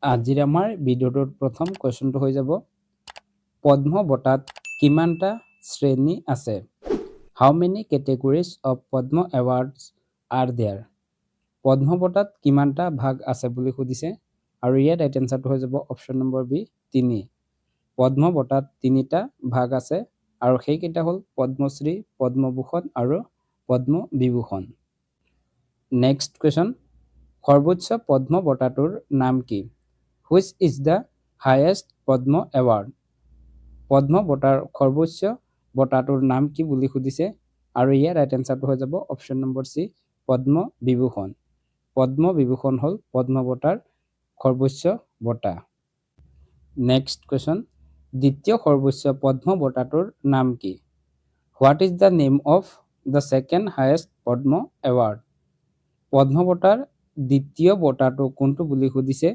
আজিৰ আমাৰ ভিডিঅ'টোৰ প্ৰথম কুৱেশ্যনটো হৈ যাব পদ্ম বঁটাত কিমানটা শ্ৰেণী আছে? How many categories of Padma Awards are there? পদ্ম বঁটাত কিমানটা ভাগ আছে বুলি সুধিছে আৰু ইয়াত ৰাইট এনসাৰটো হৈ যাব অপশ্যন নম্বৰ বি 3। পদ্ম বঁটাত 3টা ভাগ আছে আৰু সেইকেইটা হ'ল পদ্মশ্ৰী, পদ্মভূষণ আৰু পদ্ম বিভূষণ। নেক্সট কুৱেশ্যন, সৰ্বোচ্চ পদ্ম বঁটাটোৰ নাম কি? Which is the highest Padma Award? পদ্ম বঁটাৰ সৰ্বোচ্চ বঁটাটোৰ নাম কি বুলি সুধিছে আৰু ইয়াৰ ৰাইট এনসাৰটো হৈ যাব option number C Padma Vibhushan. Padma Vibhushan হ'ল পদ্ম বঁটাৰ সৰ্বোচ্চ বঁটা। নেক্সট কুৱেশ্যন, দ্বিতীয় সৰ্বোচ্চ পদ্ম বঁটাটোৰ নাম কি? What is the name of the second highest Padma award? Padma বঁটাৰ দ্বিতীয় বঁটাটো কোনটো বুলি সুধিছে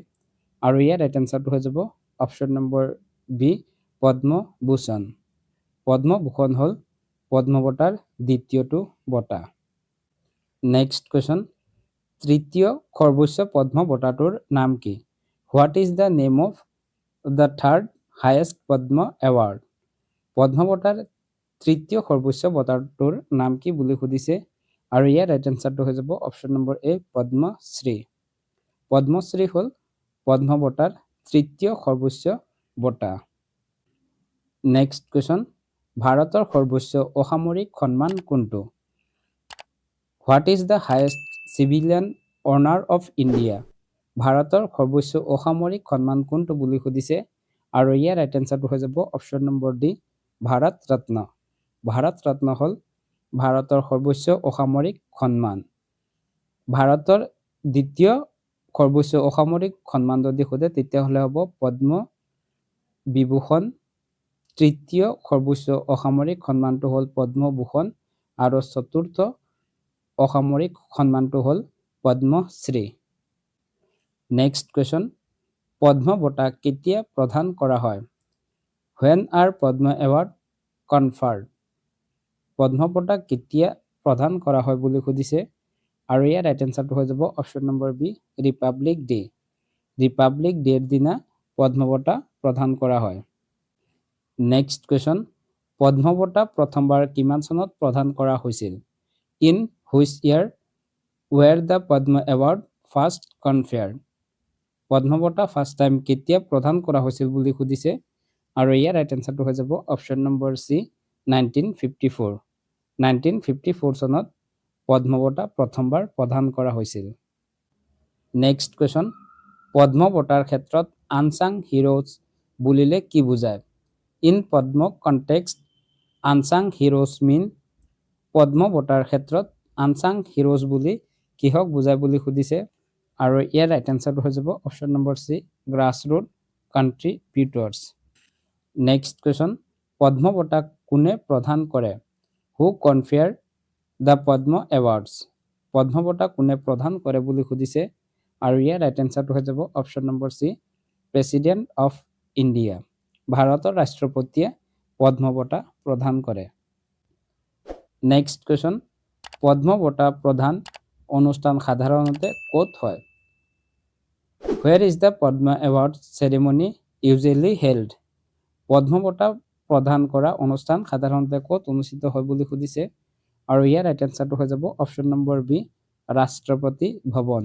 আৰু ইয়াৰ ৰাইট এনসাৰটো হৈ যাব option number B Padma Bhushan. Padma Bhushan হ'ল পদ্ম বঁটাৰ দ্বিতীয়টো বঁটা। নেক্সট কুৱেশ্যন, তৃতীয় সৰ্বোচ্চ পদ্ম বঁটাটোৰ নাম কি? What is the name of the third highest Padma award? Padma বঁটাৰ তৃতীয় সৰ্বোচ্চ বঁটাটোৰ নাম কি বুলি সুধিছে আৰু ইয়াৰ ৰাইট এনসাৰটো হৈ যাব অপশ্যন নম্বৰ এ পদ্মশ্ৰী। পদ্মশ্ৰী হ'ল পদ্ম বঁটাৰ তৃতীয় সৰ্বোচ্চ বঁটা। নেক্সট কুৱেশ্যন, ভাৰতৰ সৰ্বোচ্চ অসামৰিক সন্মান কোনটো? What is the highest civilian অনাৰ অফ ইণ্ডিয়া? ভাৰতৰ সৰ্বোচ্চ অসামৰিক সন্মান কোনটো বুলি সুধিছে আৰু ইয়াৰ ৰাইট এনসাৰটো হৈ যাব option number D Bharat Ratna. Bharat Ratna হ'ল ভাৰতৰ সৰ্বোচ্চ অসামৰিক সন্মান। ভাৰতৰ দ্বিতীয় সৰ্বোচ্চ অসামৰিক সন্মান যদি সোধে তেতিয়াহ'লে হ'ব পদ্ম বিভূষণ। তৃতীয় সৰ্বোচ্চ অসামৰিক সন্মানটো হ'ল পদ্মভূষণ আৰু চতুৰ্থ অসামৰিক সন্মানটো হ'ল পদ্মশ্ৰী। নেক্সট কুৱেশ্যন, পদ্ম বঁটা কেতিয়া প্ৰদান কৰা হয়? When are Padma Award conferred? পদ্ম বঁটা কেতিয়া প্ৰদান কৰা হয় বুলি সুধিছে আৰু ইয়াৰ ৰাইট এনসাৰটো হৈ যাব option number B republic day. Republic ডেৰ দিনা পদ্ম বঁটা প্ৰদান কৰা হয়। নেক্সট কুৱেশ্যন, পদ্ম বঁটা প্ৰথমবাৰ কিমান চনত প্ৰদান কৰা হৈছিল? In which year were the Padma award first conferred? Padma বঁটা ফাৰ্ষ্ট টাইম কেতিয়া প্ৰদান কৰা হৈছিল বুলি সুধিছে আৰু ইয়াৰ ৰাইট এনসাৰটো হৈ যাব অপশ্যন নম্বৰ চি 1954। 1954 চনত পদ্ম বঁটা প্ৰথমবাৰ প্ৰদান কৰা হৈছিল। নেক্সট কুৱেশ্যন, পদ্ম বঁটাৰ ক্ষেত্ৰত আনচাং হিৰোজ বুলিলে কি বুজায়? In Padma context unsung heroes mean? Padma বঁটাৰ ক্ষেত্ৰত আনচাং হিৰোজ বুলি কিহক বুজায় বুলি সুধিছে আৰু ইয়াৰ ৰাইট এনসাৰটো হৈ যাব option number C grassroot contributors. Next question, Padma বঁটা কোনে প্ৰদান কৰে? হু কনফাৰ দ্য পদ্ম এৱাৰ্ডছ? পদ্ম বঁটা কোনে প্ৰদান কৰে বুলি সুধিছে আৰু ইয়াৰ ৰাইট এনসাৰটো হৈ যাব option number C president of India. ভাৰতৰ ৰাষ্ট্ৰপতিয়ে পদ্ম বঁটা প্ৰদান কৰে। নেক্সট কুৱেশ্যন, পদ্ম বঁটা প্ৰদান অনুষ্ঠান সাধাৰণতে ক'ত হয়? Where is the Padma Award ceremony usually held? পদ্ম বঁটা প্ৰদান কৰা অনুষ্ঠান সাধাৰণতে ক'ত অনুষ্ঠিত হয় বুলি সুধিছে আৰু ইয়াৰ ৰাইট এনসাৰটো হৈ যাব অপশ্যন নম্বৰ বি ৰাষ্ট্ৰপতি ভৱন।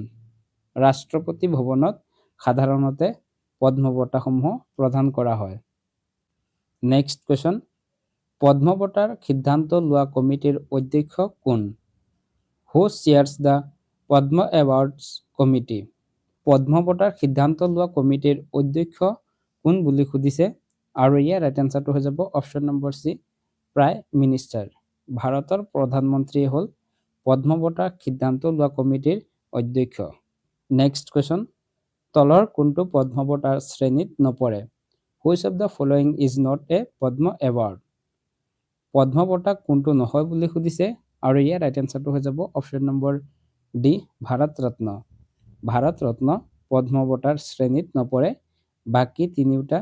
ৰাষ্ট্ৰপতি ভৱনত সাধাৰণতে পদ্ম বঁটাসমূহ প্ৰদান কৰা হয়। নেক্সট কুৱেশ্যন, পদ্ম বঁটাৰ সিদ্ধান্ত লোৱা কমিটিৰ অধ্যক্ষ কোন? হু চেয়াৰ্ছ দ্য পদ্ম এৱাৰ্ডছ কমিটি? পদ্ম বঁটাৰ সিদ্ধান্ত লোৱা কমিটিৰ অধ্যক্ষ কোন বুলি সুধিছে আৰু ইয়াৰ ৰাইট এনসাৰটো হৈ যাব option number C prime minister. ভাৰতৰ প্ৰধানমন্ত্ৰী হ'ল পদ্ম বঁটাৰ সিদ্ধান্ত লোৱা কমিটিৰ অধ্যক্ষ। নেক্সট কুৱেশ্যন, তলৰ কোনটো পদ্ম বঁটাৰ শ্ৰেণীত নপৰে? Which of the following is not a Padma award? Padma বঁটা কোনটো নহয় বুলি সুধিছে আৰু ইয়াৰ ৰাইট এনসাৰটো হৈ যাব option number D Bharat Ratna. Bharat Ratna পদ্ম বঁটাৰ শ্ৰেণীত নপৰে। বাকী তিনিওটা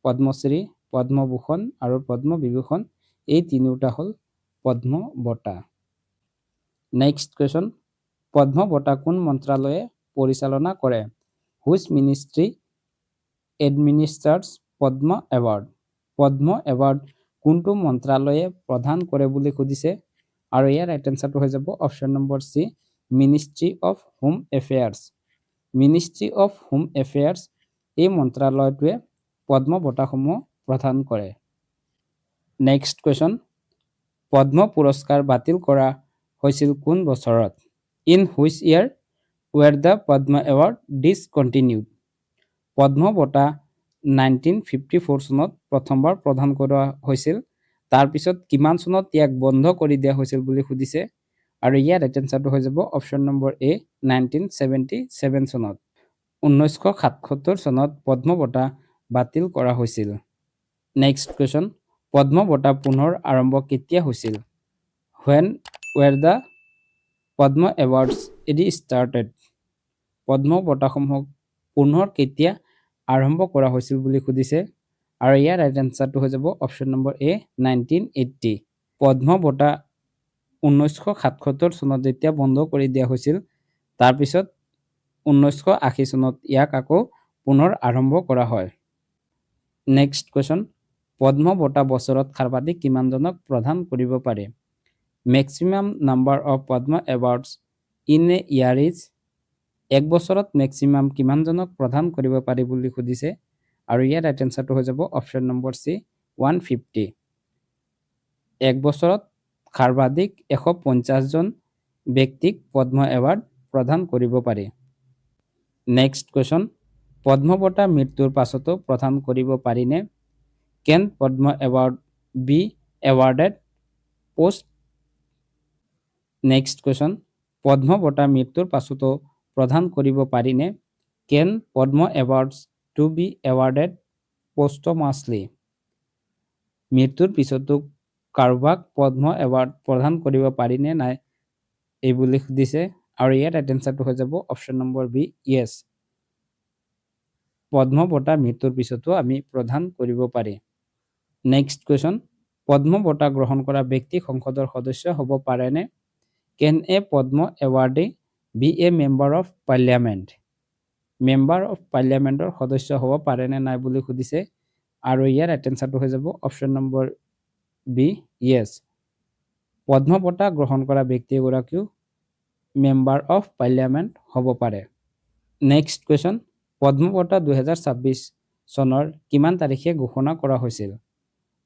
পদ্মশ্ৰী, পদ্মভূষণ আৰু পদ্ম বিভূষণ এই তিনিওটা হ'ল পদ্ম বঁটা। নেক্সট কুৱেশ্যন, পদ্ম বঁটা কোন মন্ত্ৰালয়ে পৰিচালনা কৰে? Which ministry administers Padma award? Padma award কোনটো মন্ত্ৰালয়ে প্ৰদান কৰে বুলি সুধিছে আৰু ইয়াৰ ৰাইট এনচাৰটো হৈ যাব option number C ministry of home affairs. Ministry of home affairs এই মন্ত্ৰালয়টোৱে পদ্ম বঁটাসমূহ প্ৰদান কৰে। নেক্সট কুৱেশ্যন, পদ্ম পুৰস্কাৰ বাতিল কৰা হৈছিল কোন বছৰত? In which year were the Padma award discontinued? Padma বঁটা 1954 চনত প্ৰথমবাৰ প্ৰদান কৰা হৈছিল। তাৰপিছত কিমান চনত ইয়াক বন্ধ কৰি দিয়া হৈছিল বুলি সুধিছে আৰু ইয়াৰ ৰাইট এনচাৰটো হৈ যাব অপশ্যন নম্বৰ এ 1977 চনত। 1977 চনত পদ্ম বঁটা বাতিল কৰা হৈছিল। নেক্সট কুৱেশ্যন, পদ্ম বঁটা পুনৰ আৰম্ভ কেতিয়া হৈছিল? When were the Padma awards restarted? Padma বঁটাসমূহক পুনৰ কেতিয়া আৰম্ভ কৰা হৈছিল বুলি সুধিছে আৰু ইয়াৰ ৰাইট এনচাৰটো হৈ যাব অপশ্যন নম্বৰ এ 1980। পদ্ম বঁটা 1977 চনত যেতিয়া বন্ধ কৰি দিয়া হৈছিল, তাৰপিছত 1980 চনত ইয়াক আকৌ পুনৰ আৰম্ভ কৰা হয়। নেক্সট কুৱেশ্যন, পদ্ম বঁটা বছৰত সৰ্বাধিক কিমানজনক প্ৰদান কৰিব পাৰে? Maximum number of Padma awards in a year is? এক বছৰত মেক্সিমাম কিমানজনক প্ৰদান কৰিব পাৰি বুলি সুধিছে আৰু ইয়াৰ ৰাইট এনচাৰটো হৈ যাব অপশ্যন নম্বৰ চি 150। এক বছৰত সৰ্বাধিক 150 জন ব্যক্তিক পদ্ম এৱাৰ্ড প্ৰদান কৰিব পাৰি। নেক্সট কুৱেশ্যন, পদ্ম বঁটা মৃত্যুৰ পাছতো প্ৰদান কৰিব পাৰিনে? Can Padma award be awarded post? Next question, Padma বঁটা মৃত্যুৰ পাছতো প্ৰদান কৰিব পাৰিনে? Can Padma awards to be awarded posthumously? মৃত্যুৰ পিছতো কাৰোবাক পদ্ম এৱাৰ্ড প্ৰদান কৰিব পাৰিনে নাই এই বুলি সুধিছে আৰু ইয়াৰ ৰাইট এনচাৰটো হৈ যাব অপশ্যন নম্বৰ বি য়েছ। পদ্ম বঁটা মৃত্যুৰ পিছতো আমি প্ৰদান কৰিব পাৰি। নেক্সট কুৱেশ্যন, পদ্ম বঁটা গ্ৰহণ কৰা ব্যক্তি সংসদৰ সদস্য হ'ব পাৰেনে? Can a Padma awardee be a member of parliament? Member of পাৰ্লিয়ামেণ্টৰ সদস্য হ'ব পাৰেনে নাই বুলি সুধিছে আৰু ইয়াৰ ৰাইট এনচাৰটো হৈ যাব অপশ্যন নম্বৰ বি য়েছ। পদ্ম বঁটা গ্ৰহণ কৰা ব্যক্তি এগৰাকীও মেম্বাৰ অফ পাৰ্লিয়ামেণ্ট হ'ব পাৰে। নেক্সট কুৱেশ্যন, পদ্ম বঁটা 2026 চনৰ কিমান তাৰিখে ঘোষণা কৰা হৈছিল?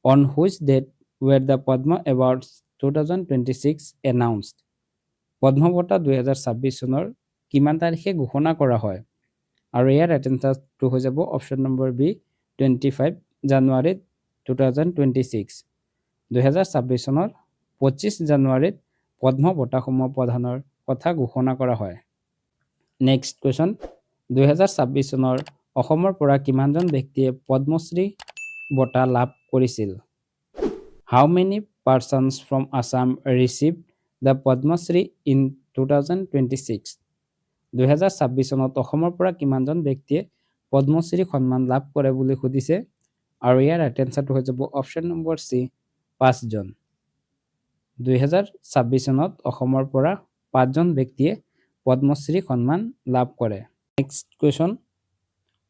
On which date were the Padma awards 2026 announced? Padma বঁটা 2026 চনৰ কিমান তাৰিখে ঘোষণা কৰা হয় আৰু ইয়াৰ ৰাইট এনচাৰটো হৈ যাব অপশ্যন নম্বৰ বি 25 জানুৱাৰী 2026। 2026 চনৰ 25 জানুৱাৰীত পদ্ম বঁটাসমূহ প্ৰদানৰ কথা ঘোষণা কৰা হয়। নেক্সট কুৱেশ্যন, 2026 চনৰ অসমৰ পৰা কিমানজন ব্যক্তিয়ে পদ্মশ্ৰী বঁটা লাভ কৰিছিল? How many persons from Assam received the Padma Shri in 2026? 2026 চনত অসমৰ পৰা কিমানজন ব্যক্তিয়ে পদ্মশ্ৰী সন্মান লাভ কৰে বুলি সুধিছে আৰু ইয়াৰ ৰাইট এনচাৰটো হৈ যাব অপশ্যন নম্বৰ চি 5 জন। 2026 চনত অসমৰ পৰা 5 জন ব্যক্তিয়ে পদ্মশ্ৰী সন্মান লাভ কৰে। নেক্সট কুৱেশ্যন,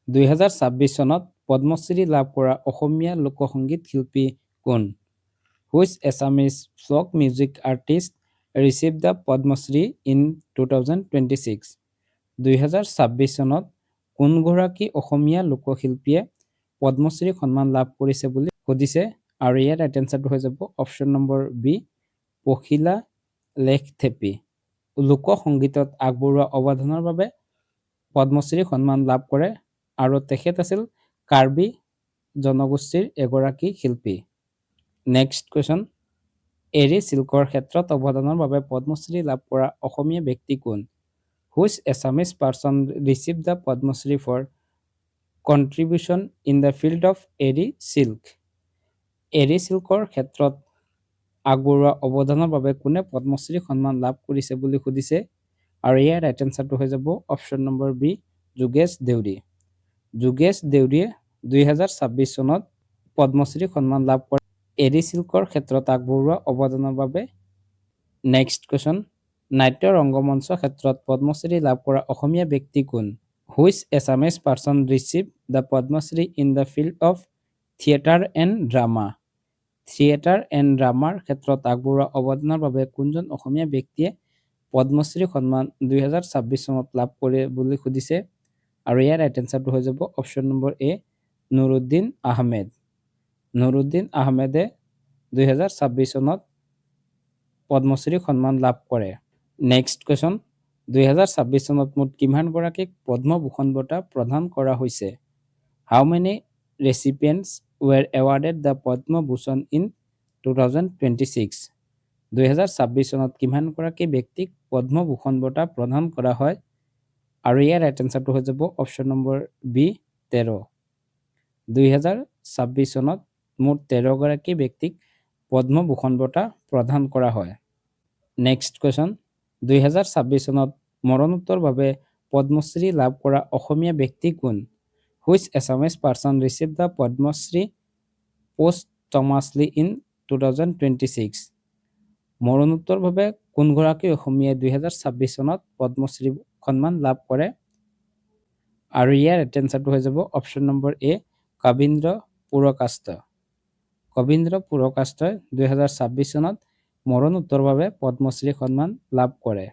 2026 চনত পদ্মশ্ৰী লাভ কৰা অসমীয়া লোকসংগীত শিল্পী কোন? Which Assamese folk music artist receive the Padma Shri in 2026? 2026 চনত কোনগৰাকী অসমীয়া লোকশিল্পীয়ে পদ্মশ্ৰী সন্মান লাভ কৰিছে বুলি সুধিছে আৰু ইয়াৰ ৰাইট এনচাৰটো হৈ যাব অপশ্যন নম্বৰ বি পখিলা লেখথেপী। লোকসংগীতত আগবঢ়োৱা অৱদানৰ বাবে পদ্মশ্ৰী সন্মান লাভ কৰে আৰু তেখেত আছিল কাৰ্বি জনগোষ্ঠীৰ এগৰাকী শিল্পী। নেক্সট কুৱেশ্যন, এৰী চিল্কৰ ক্ষেত্ৰত অৱদানৰ বাবে পদ্মশ্ৰী লাভ কৰা অসমীয়া ব্যক্তি কোন? Which Assamese person receive the Padma Shri for contribution in the field of eri silk? Eri চিল্কৰ ক্ষেত্ৰত আগবঢ়োৱা অৱদানৰ বাবে কোনে পদ্মশ্ৰী সন্মান লাভ কৰিছে বুলি সুধিছে আৰু ইয়াৰ ৰাইট এনচাৰটো হৈ যাব option number B Jogesh Deori. Jogesh দেউৰীয়ে 2026 চনত পদ্মশ্ৰী সন্মান লাভ কৰে এৰী চিল্কৰ ক্ষেত্ৰত আগবঢ়োৱা অৱদানৰ বাবে। নেক্সট কুৱেশ্যন, নাট্য ৰংগমঞ্চ ক্ষেত্ৰত পদ্মশ্ৰী লাভ কৰা অসমীয়া ব্যক্তি কোন? Which Assamese person receive the Padma Shri in the field of theatre and drama. Theatre and ড্ৰামাৰ ক্ষেত্ৰত আগবঢ়োৱা অৱদানৰ বাবে কোনজন অসমীয়া ব্যক্তিয়ে পদ্মশ্ৰী সন্মান 2026 চনত লাভ কৰে বুলি সুধিছে। আৰু ইয়াৰ ৰাইট এনচাৰটো হৈ যাব অপশ্যন নম্বৰ এ, নুৰুদ্দিন আহমেদ। নুৰুদ্দিন আহমেদে 2026 চনত পদ্মশ্ৰী সন্মান লাভ কৰে। নেক্সট কুৱেশ্যন, 2026 চনত মুঠ কিমানগৰাকীক পদ্মভূষণ বঁটা প্ৰদান কৰা হৈছে? How many recipients were awarded the Padma Bhushan in 2026? 2026 চনত কিমানগৰাকী ব্যক্তিক পদ্মভূষণ বঁটা প্ৰদান কৰা হয়? আৰু ইয়াৰ ৰাইট এনচাৰটো হৈ যাব অপশ্যন নম্বৰ বি, 13। 2026 চনত মুঠ 13গৰাকী ব্যক্তিক পদ্মভূষণ বঁটা প্ৰদান কৰা হয়। নেক্সট কুৱেশ্যন, 2026 চনত মৰণোত্তৰভাৱে পদ্মশ্ৰী লাভ কৰা অসমীয়া ব্যক্তি কোন? Which Assamese person receive the Padma Shri posthumously in 2026? মৰণোত্তৰভাৱে কোনগৰাকী অসমীয়াই 2026 চনত পদ্মশ্ৰী সন্মান লাভ কৰে? আৰু ইয়াৰ ৰাইট এনচাৰটো হৈ যাব অপশ্যন নম্বৰ এ, কবীন্দ্ৰ পুৰকায়স্থ। কবীন্দ্ৰ পুৰকায়স্থই 2026 চনত মৰণোত্তৰভাৱে পদ্মশ্ৰী সন্মান লাভ কৰে।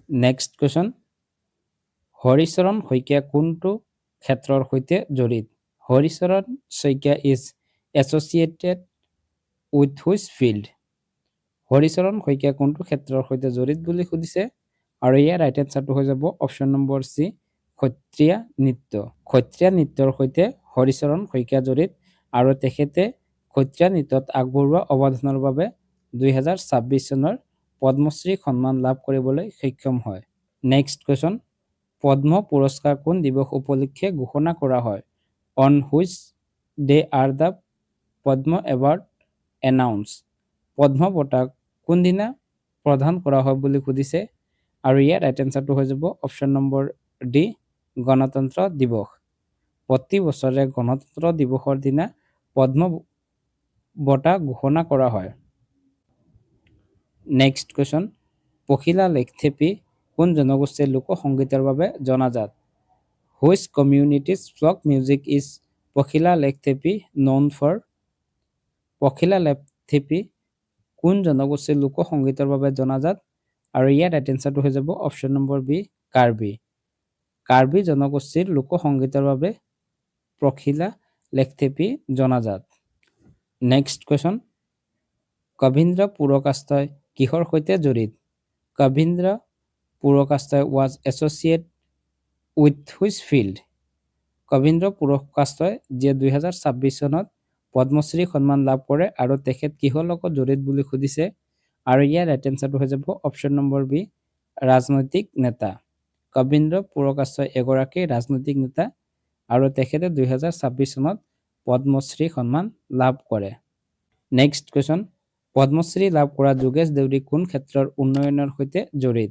নেক্সট কুৱেশ্যন, হৰিচৰণ শইকীয়া কোনটো ক্ষেত্ৰৰ সৈতে জড়িত? Haricharan Saikia is associated with which field? Haricharan Saikia কোনটো ক্ষেত্ৰৰ সৈতে জড়িত বুলি সুধিছে। আৰু ইয়াৰ ৰাইট এনচাৰটো হৈ যাব অপশ্যন নম্বৰ চি, সত্ৰীয়া নৃত্য। সত্ৰীয়া নৃত্যৰ সৈতে হৰিচৰণ শইকীয়া জড়িত আৰু তেখেতে সত্ৰীয়া নৃত্যত আগবঢ়োৱা অৱদানৰ বাবে 2026 চনৰ পদ্মশ্ৰী সন্মান লাভ কৰিবলৈ সক্ষম হয়। নেক্সট কুৱেশ্যন, পদ্ম পুৰস্কাৰ কোন দিৱস উপলক্ষে ঘোষণা কৰা হয়? On which day are the Padma award announce? Padma বঁটা কোনদিনা প্ৰদান কৰা হয় বুলি সুধিছে। আৰু ইয়াৰ ৰাইট এনচাৰটো হৈ যাব অপশ্যন নম্বৰ ডি, গণতন্ত্ৰ দিৱস। প্ৰতি বছৰে গণতন্ত্ৰ দিৱসৰ দিনা পদ্ম বঁটা ঘোষণা কৰা হয়। নেক্সট কুৱেশ্যন, পখিলা লেথেপি কোন জনগোষ্ঠীৰ লোকসংগীতৰ বাবে জনাজাত? Which communities folk music is পখিলা লেথেপি ন'ন ফৰ? পখিলা লেথেপি কোন জনগোষ্ঠীৰ লোকসংগীতৰ বাবে জনাজাত? আৰু ইয়াৰ ৰাইট এনচাৰটো হৈ যাব option number B, Karbi. Karbi জনগোষ্ঠীৰ লোকসংগীতৰ বাবে পখিলা লেথেপি জনাজাত। নেক্সট কুৱেশ্যন, কবীন্দ্ৰ পুৰকায়স্থই কিহৰ সৈতে জড়িত? কবীন্দ্ৰ পুৰকায়স্থই was associated with which field? Kabindra পুৰকায়স্থই যিয়ে 2026 চনত পদ্মশ্ৰী সন্মান লাভ কৰে আৰু তেখেত কিহৰ লগত জড়িত বুলি সুধিছে। আৰু ইয়াৰ ৰাইট এনচাৰটো হৈ যাব অপশ্যন নম্বৰ বি, ৰাজনৈতিক নেতা। কবীন্দ্ৰ পুৰকায়স্থ এগৰাকী ৰাজনৈতিক নেতা আৰু তেখেতে 2026 চনত পদ্মশ্ৰী সন্মান লাভ কৰে। নেক্সট কুৱেশ্যন, পদ্মশ্ৰী লাভ কৰা যোগেশ দেউৰী কোন ক্ষেত্ৰৰ উন্নয়নৰ সৈতে জড়িত?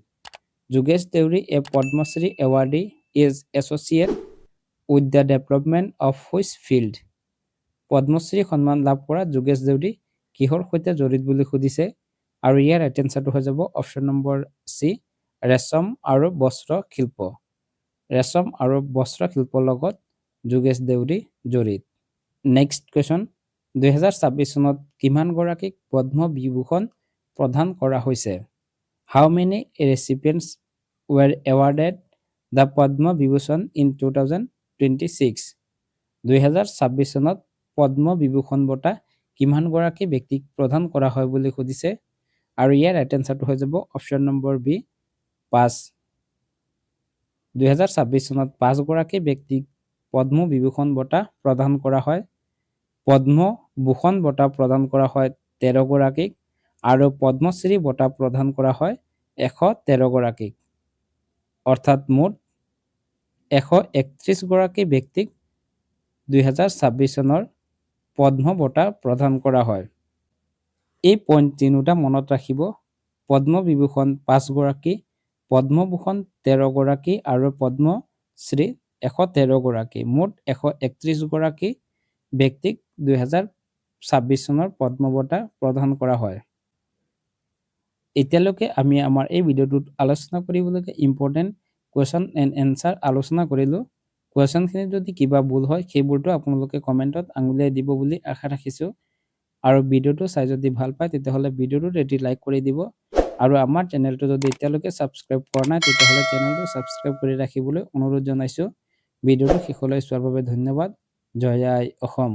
Yogesh Deori a Padma Shri awardee is associated with the development of which field? Padma Shri সন্মান লাভ কৰা যোগেশ দেউৰী কিহৰ সৈতে জড়িত বুলি সুধিছে। আৰু ইয়াৰ ৰাইট এনচাৰটো হৈ যাব অপশ্যন নম্বৰ চি, ৰেচম আৰু বস্ত্ৰ শিল্প। ৰেচম আৰু বস্ত্ৰ শিল্পৰ লগত যোগেশ দেউৰী জড়িত। নেক্সট কুৱেশ্যন, 2026 চনত কিমানগৰাকীক পদ্ম বিভূষণ প্ৰদান কৰা হৈছে? How many recipients were awarded the Padma Vibhushan in 2026? 2026 চনত পদ্ম বিভূষণ বঁটা কিমানগৰাকী ব্যক্তিক প্ৰদান কৰা হয় বুলি সুধিছে। আৰু ইয়াৰ ৰাইট এনচাৰটো হৈ যাব অপশ্যন নম্বৰ বি, 5। 2026 চনত 5গৰাকী ব্যক্তিক পদ্ম বিভূষণ বঁটা প্ৰদান কৰা হয়। পদ্মভূষণ বঁটা প্ৰদান কৰা হয় 13গৰাকীক আৰু পদ্মশ্ৰী বঁটা প্ৰদান কৰা হয় 113গৰাকীক। অৰ্থাৎ মুঠ 131গৰাকী ব্যক্তিক 2026 চনৰ পদ্ম বঁটা প্ৰদান কৰা হয়। এই পইণ্ট তিনিটা মনত ৰাখিব। পদ্ম বিভূষণ 5গৰাকী, পদ্মভূষণ 13গৰাকী আৰু পদ্মশ্ৰী 113গৰাকী। মুঠ 131গৰাকী ব্যক্তিক 2026 চনৰ পদ্ম বঁটা প্ৰদান কৰা হয়। এতিয়ালৈকে আমি আমাৰ এই ভিডিঅ'টোত আলোচনা কৰিবলগীয়া ইম্পৰ্টেণ্ট কুৱেশ্যন এণ্ড এনচাৰ আলোচনা কৰিলোঁ। কুৱেশ্যনখিনিত যদি কিবা ভুল হয় সেইবোৰতো আপোনালোকে কমেণ্টত আঙুলিয়াই দিব বুলি আশা ৰাখিছোঁ। আৰু ভিডিঅ'টো চাই যদি ভাল পায় তেতিয়াহ'লে ভিডিঅ'টোত এটি লাইক কৰি দিব। আৰু আমাৰ চেনেলটো যদি এতিয়ালৈকে ছাবস্ক্ৰাইব কৰা নাই তেতিয়াহ'লে চেনেলটো ছাবস্ক্ৰাইব কৰি ৰাখিবলৈ অনুৰোধ জনাইছোঁ। ভিডিঅ'টো শেষলৈ চোৱাৰ বাবে ধন্যবাদ। জয় আই অসম।